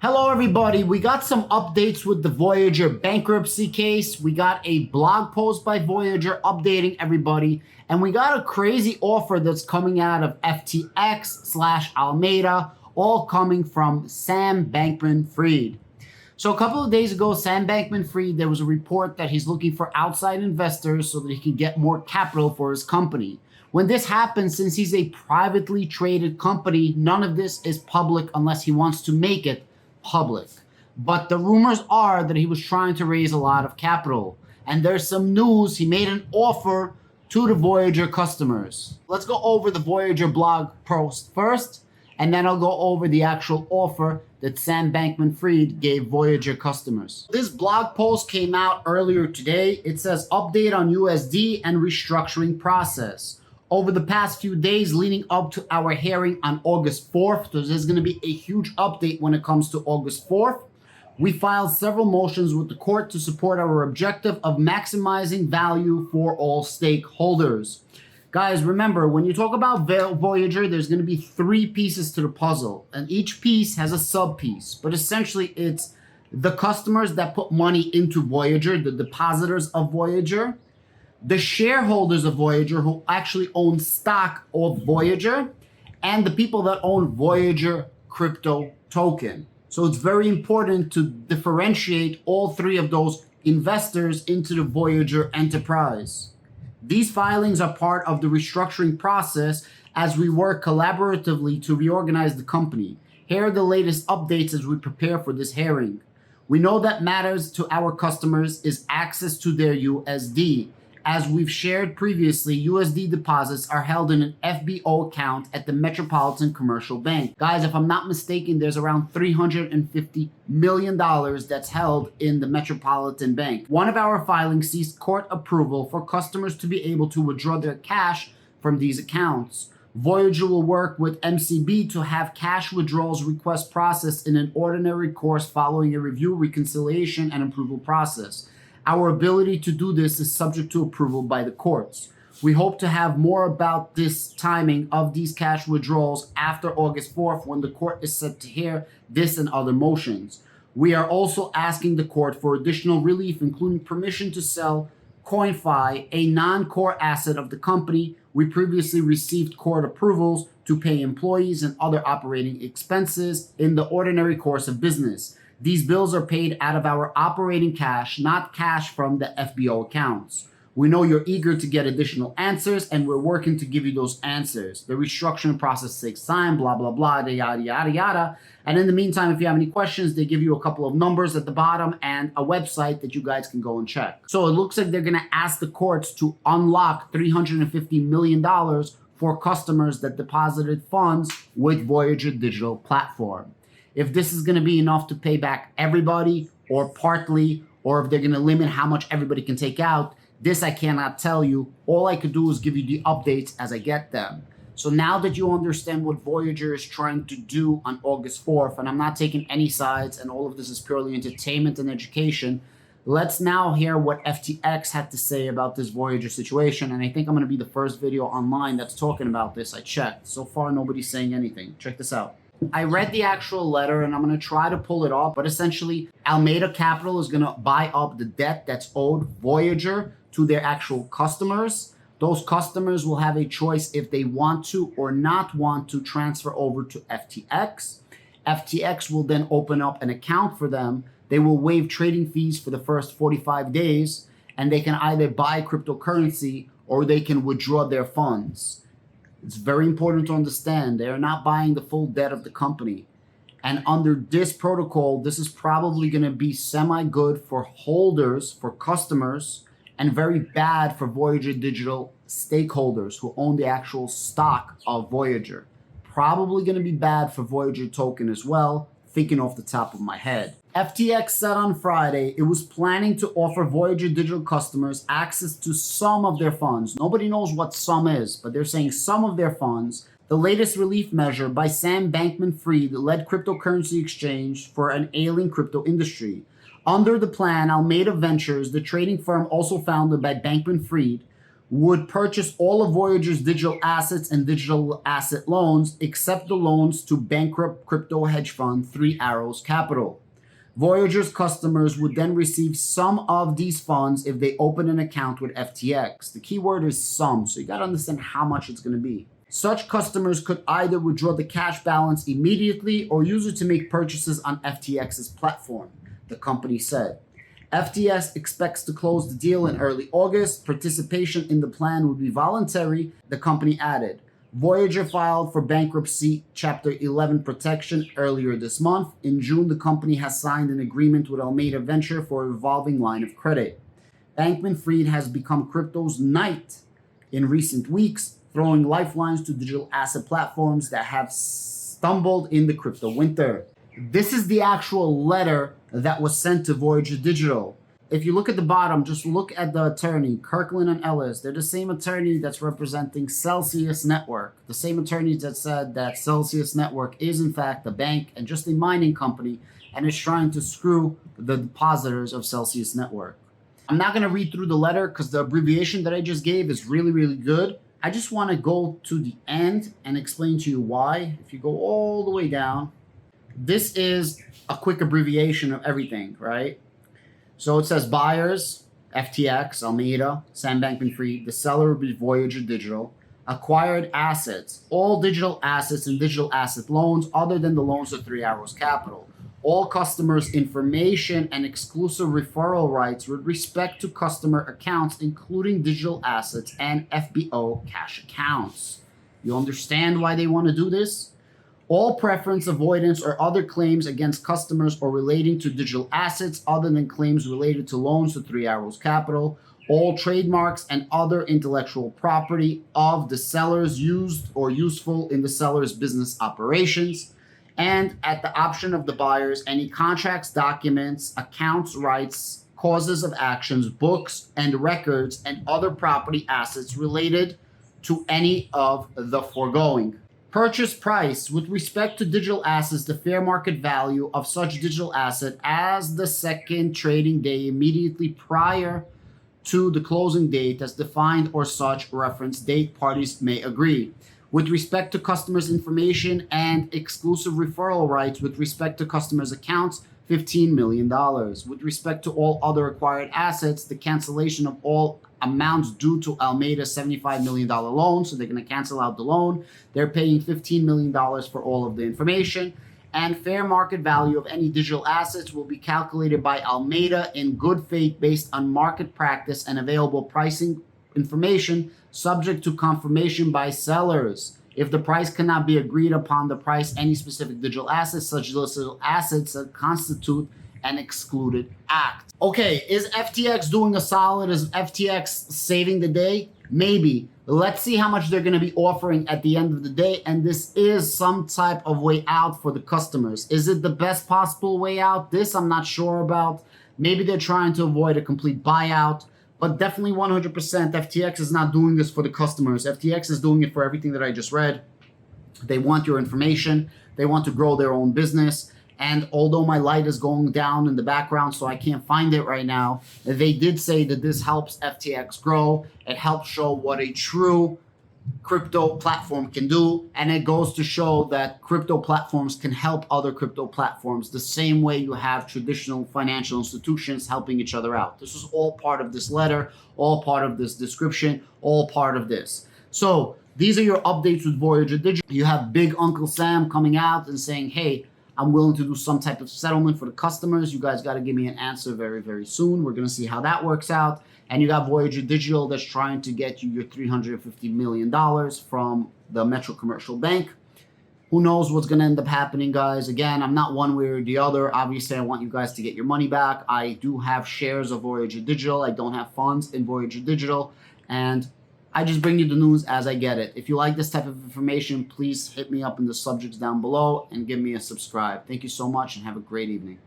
Hello, everybody. We got some updates with the Voyager bankruptcy case. We got a blog post by Voyager updating everybody. And we got a crazy offer that's coming out of FTX/Alameda, all coming from Sam Bankman-Fried. So a couple of days ago, Sam Bankman-Fried, there was a report that he's looking for outside investors so that he can get more capital for his company. When this happens, since he's a privately traded company, none of this is public unless he wants to make it public. But the rumors are that he was trying to raise a lot of capital. And there's some news. He made an offer to the Voyager customers. Let's go over the Voyager blog post first, and then I'll go over the actual offer that Sam Bankman-Fried gave Voyager customers. This blog post came out earlier today. It says update on USD and restructuring process. Over the past few days leading up to our hearing on August 4th, so there's going to be a huge update when it comes to August 4th, we filed several motions with the court to support our objective of maximizing value for all stakeholders. Guys, remember, when you talk about Voyager, there's going to be three pieces to the puzzle, and each piece has a sub-piece. But essentially, it's the customers that put money into Voyager, the depositors of Voyager, the shareholders of Voyager who actually own stock of Voyager, and the people that own Voyager crypto token. So it's very important to differentiate all three of those investors into the Voyager enterprise. These filings are part of the restructuring process as we work collaboratively to reorganize the company. Here are the latest updates as we prepare for this hearing. We know that matters to our customers is access to their USD. As we've shared previously, USD deposits are held in an FBO account at the Metropolitan Commercial Bank. Guys, if I'm not mistaken, there's around $350 million that's held in the Metropolitan Bank. One of our filings seeks court approval for customers to be able to withdraw their cash from these accounts. Voyager will work with MCB to have cash withdrawals request processed in an ordinary course following a review, reconciliation, and approval process. Our ability to do this is subject to approval by the courts. We hope to have more about this timing of these cash withdrawals after August 4th when the court is set to hear this and other motions. We are also asking the court for additional relief, including permission to sell CoinFi, a non-core asset of the company. We previously received court approvals to pay employees and other operating expenses in the ordinary course of business. These bills are paid out of our operating cash, not cash from the FBO accounts. We know you're eager to get additional answers, and we're working to give you those answers. The restructuring process takes time, blah, blah, blah, yada, yada, yada. And in the meantime, if you have any questions, they give you a couple of numbers at the bottom and a website that you guys can go and check. So it looks like they're going to ask the courts to unlock $350 million for customers that deposited funds with Voyager Digital Platform. If this is going to be enough to pay back everybody or partly, or if they're going to limit how much everybody can take out, this I cannot tell you. All I could do is give you the updates as I get them. So now that you understand what Voyager is trying to do on August 4th, and I'm not taking any sides, and all of this is purely entertainment and education, let's now hear what FTX had to say about this Voyager situation. And I think I'm going to be the first video online that's talking about this. I checked. So far, nobody's saying anything. Check this out. I read the actual letter and I'm going to try to pull it off, but essentially Alameda Capital is going to buy up the debt that's owed Voyager to their actual customers. Those customers will have a choice if they want to or not want to transfer over to FTX. FTX will then open up an account for them. They will waive trading fees for the first 45 days, and they can either buy cryptocurrency or they can withdraw their funds. It's very important to understand they are not buying the full debt of the company. And under this protocol, this is probably going to be semi-good for holders, for customers, and very bad for Voyager Digital stakeholders who own the actual stock of Voyager. Probably going to be bad for Voyager token as well, thinking off the top of my head. FTX said on Friday it was planning to offer Voyager Digital customers access to some of their funds. Nobody knows what some is, but they're saying some of their funds. The latest relief measure by Sam Bankman-Fried led cryptocurrency exchange for an ailing crypto industry. Under the plan, Alameda Ventures, the trading firm also founded by Bankman-Fried, would purchase all of Voyager's digital assets and digital asset loans, except the loans to bankrupt crypto hedge fund Three Arrows Capital. Voyager's customers would then receive some of these funds if they open an account with FTX. The key word is some, so you got to understand how much it's going to be. Such customers could either withdraw the cash balance immediately or use it to make purchases on FTX's platform, the company said. FTX expects to close the deal in early August. Participation in the plan would be voluntary, the company added. Voyager filed for bankruptcy Chapter 11 protection earlier this month. In June, the company has signed an agreement with Alameda Venture for a revolving line of credit. Bankman-Fried has become crypto's knight in recent weeks, throwing lifelines to digital asset platforms that have stumbled in the crypto winter. This is the actual letter that was sent to Voyager Digital. If you look at the bottom, just look at the attorney, Kirkland and Ellis. They're the same attorney that's representing Celsius Network, the same attorneys that said that Celsius Network is in fact a bank and just a mining company and is trying to screw the depositors of Celsius Network. I'm not going to read through the letter because the abbreviation that I just gave is really, really good. I just want to go to the end and explain to you why. If you go all the way down, this is a quick abbreviation of everything, right? So it says buyers, FTX, Alameda, Sam Bankman-Fried, the seller would be Voyager Digital, acquired assets, all digital assets and digital asset loans other than the loans of Three Arrows Capital. All customers' information and exclusive referral rights with respect to customer accounts, including digital assets and FBO cash accounts. You understand why they want to do this? All preference, avoidance, or other claims against customers or relating to digital assets other than claims related to loans to Three Arrows Capital, all trademarks and other intellectual property of the sellers used or useful in the seller's business operations, and at the option of the buyers, any contracts, documents, accounts, rights, causes of actions, books, and records, and other property assets related to any of the foregoing. Purchase price. With respect to digital assets, the fair market value of such digital asset as the second trading day immediately prior to the closing date as defined or such reference date parties may agree. With respect to customers' information and exclusive referral rights with respect to customers' accounts, $15 million. With respect to all other acquired assets, the cancellation of all amounts due to Almeida's $75 million loan, so they're going to cancel out the loan. They're paying $15 million for all of the information. And fair market value of any digital assets will be calculated by Alameda in good faith based on market practice and available pricing information subject to confirmation by sellers. If the price cannot be agreed upon, the price any specific digital assets, such digital assets that constitute an excluded act. Okay, is FTX doing a solid? Is FTX saving the day? Maybe. Let's see how much they're going to be offering at the end of the day. And this is some type of way out for the customers. Is it the best possible way out? This I'm not sure about. Maybe they're trying to avoid a complete buyout. But definitely 100% FTX is not doing this for the customers. FTX is doing it for everything that I just read. They want your information. They want to grow their own business. And although my light is going down in the background, so I can't find it right now, they did say that this helps FTX grow. It helps show what a true crypto platform can do. And it goes to show that crypto platforms can help other crypto platforms the same way you have traditional financial institutions helping each other out. This is all part of this letter, all part of this description, all part of this. So these are your updates with Voyager Digital. You have Big Uncle Sam coming out and saying, hey, I'm willing to do some type of settlement for the customers. You guys got to give me an answer very, very soon. We're going to see how that works out. And you got Voyager Digital that's trying to get you your $350 million from the Metro Commercial Bank. Who knows what's going to end up happening, guys? Again, I'm not one way or the other. Obviously, I want you guys to get your money back. I do have shares of Voyager Digital. I don't have funds in Voyager Digital. And I just bring you the news as I get it. If you like this type of information, please hit me up in the subjects down below and give me a subscribe. Thank you so much and have a great evening.